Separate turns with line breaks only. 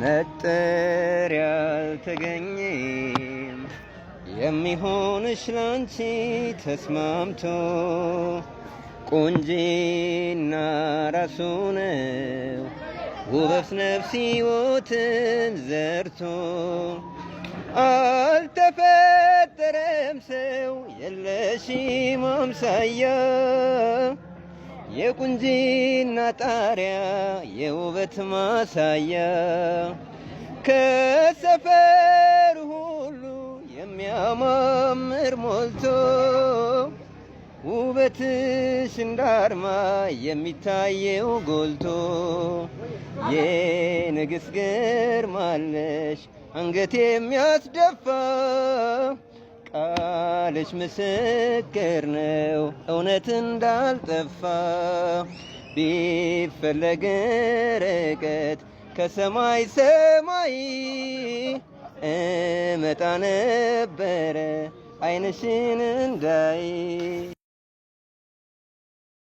መጠሪያ አልተገኘም የሚሆንሽ ላንቺ ተስማምቶ ቁንጂና ራሱ ነው ውበት ነፍስ ሕይወትን ዘርቶ አልተፈጠረም ሰው የለሽም አምሳያ የቁንጂና ጣሪያ የውበት ማሳያ ከሰፈር ሁሉ የሚያማምር ሞልቶ ውበትሽ እንዳርማ የሚታየው ጎልቶ የንግሥት ግርማለሽ አንገት የሚያስደፋ ቃልሽ ምስክር ነው እውነት እንዳልጠፋ ቢፈለግ ርቀት ከሰማይ ሰማይ እመጣ ነበረ ዓይንሽን እንዳይ